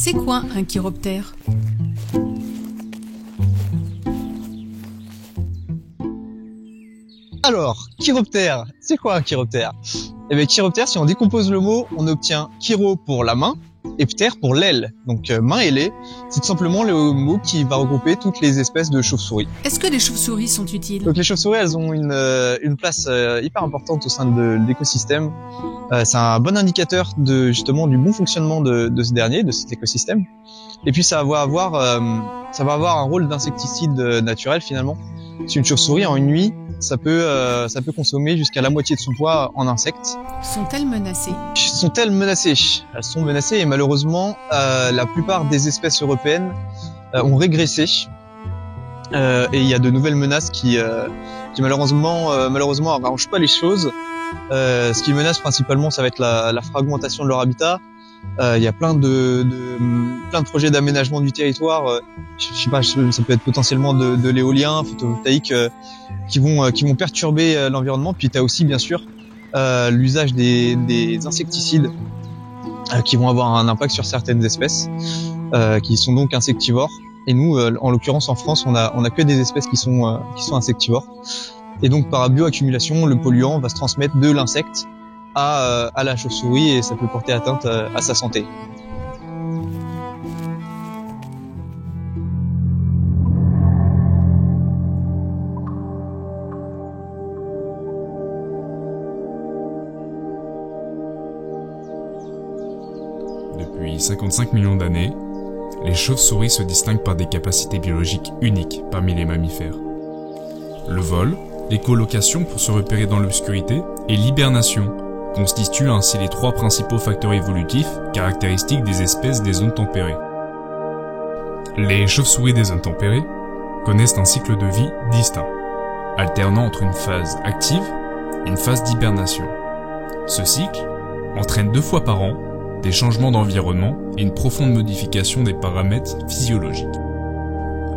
C'est quoi un chiroptère? Alors, chiroptère, c'est quoi un chiroptère? Eh bien, chiroptère, si on décompose le mot, on obtient chiro pour la main et ptère pour l'aile. Donc main et lait, c'est tout simplement le mot qui va regrouper toutes les espèces de chauves-souris. Est-ce que les chauves-souris sont utiles? Donc les chauves-souris, elles ont une place hyper importante au sein de l'écosystème. C'est un bon indicateur justement du bon fonctionnement de ce dernier, de cet écosystème. Et puis ça va avoir un rôle d'insecticide naturel finalement. Si une chauve-souris en une nuit, ça peut consommer jusqu'à la moitié de son poids en insectes. Sont-elles menacées? Sont-elles menacées? Elles sont menacées et malheureusement, la plupart des espèces européennes ont régressé. Et il y a de nouvelles menaces qui malheureusement arrangent pas les choses. Ce qui menace principalement, ça va être la fragmentation de leur habitat. Il y a plein de projets d'aménagement du territoire. Je sais pas, ça peut être potentiellement de l'éolien, photovoltaïque, qui vont perturber l'environnement. Puis t'as aussi bien sûr l'usage des insecticides qui vont avoir un impact sur certaines espèces qui sont donc insectivores. Et nous, en l'occurrence en France, on a que des espèces qui sont insectivores. Et donc par bioaccumulation, le polluant va se transmettre de l'insecte à la chauve-souris et ça peut porter atteinte à sa santé. Depuis 55 millions d'années, les chauves-souris se distinguent par des capacités biologiques uniques parmi les mammifères. Le vol, l'écholocation pour se repérer dans l'obscurité et l'hibernation constituent ainsi les trois principaux facteurs évolutifs caractéristiques des espèces des zones tempérées. Les chauves-souris des zones tempérées connaissent un cycle de vie distinct, alternant entre une phase active et une phase d'hibernation. Ce cycle entraîne 2 fois par an des changements d'environnement et une profonde modification des paramètres physiologiques.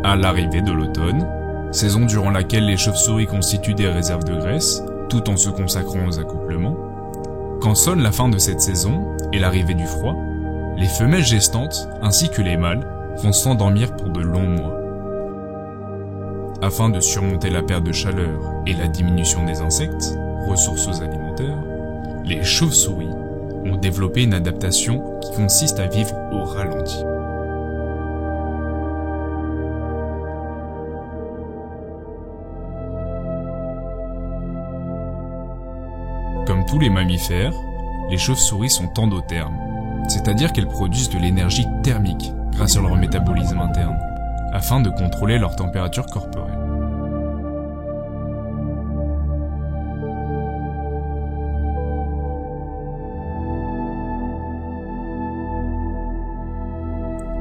À l'arrivée de l'automne, saison durant laquelle les chauves-souris constituent des réserves de graisse, tout en se consacrant aux accouplements, quand sonne la fin de cette saison et l'arrivée du froid, les femelles gestantes ainsi que les mâles vont s'endormir pour de longs mois. Afin de surmonter la perte de chaleur et la diminution des insectes, ressources alimentaires, les chauves-souris ont développé une adaptation qui consiste à vivre au ralenti. Comme tous les mammifères, les chauves-souris sont endothermes, c'est-à-dire qu'elles produisent de l'énergie thermique grâce à leur métabolisme interne, afin de contrôler leur température corporelle.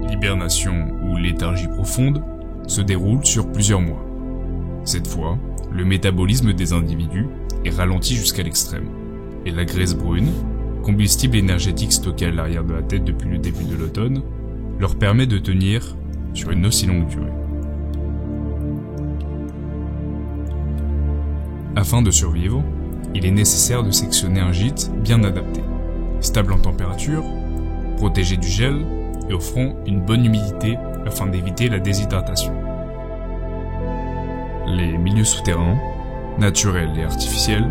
L'hibernation ou léthargie profonde se déroule sur plusieurs mois. Cette fois, le métabolisme des individus est ralenti jusqu'à l'extrême, et la graisse brune, combustible énergétique stocké à l'arrière de la tête depuis le début de l'automne, leur permet de tenir sur une aussi longue durée. Afin de survivre, il est nécessaire de sectionner un gîte bien adapté, stable en température, protégé du gel et offrant une bonne humidité afin d'éviter la déshydratation. Les milieux souterrains, naturels et artificiels,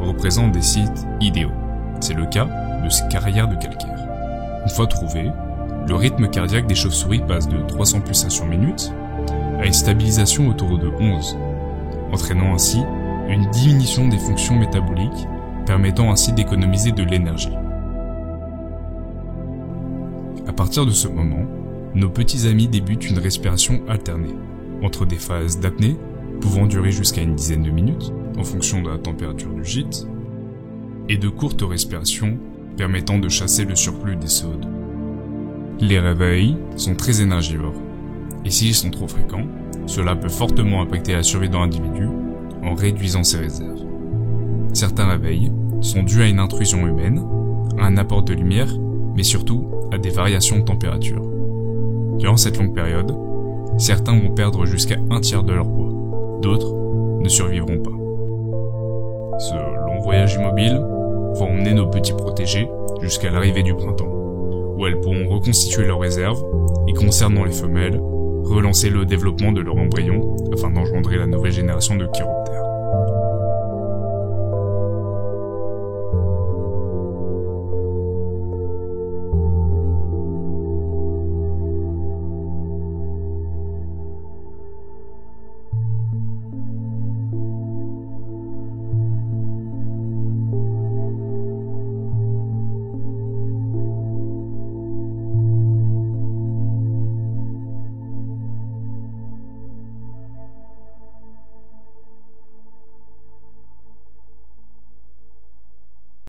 représentent des sites idéaux. C'est le cas de ces carrières de calcaire. Une fois trouvées, le rythme cardiaque des chauves-souris passe de 300 pulsations minutes à une stabilisation autour de 11, entraînant ainsi une diminution des fonctions métaboliques, permettant ainsi d'économiser de l'énergie. À partir de ce moment, nos petits amis débutent une respiration alternée, entre des phases d'apnée, pouvant durer jusqu'à une dizaine de minutes, en fonction de la température du gîte, et de courtes respirations permettant de chasser le surplus des CO2. Les réveils sont très énergivores, et s'ils sont trop fréquents, cela peut fortement impacter la survie de l'individu en réduisant ses réserves. Certains réveils sont dus à une intrusion humaine, à un apport de lumière, mais surtout à des variations de température. Durant cette longue période, certains vont perdre jusqu'à 1/3 de leur poids, d'autres ne survivront pas. Ce long voyage immobile va emmener nos petits protégés jusqu'à l'arrivée du printemps, où elles pourront reconstituer leurs réserves et, concernant les femelles, relancer le développement de leur embryon afin d'engendrer la nouvelle génération de chiroptères.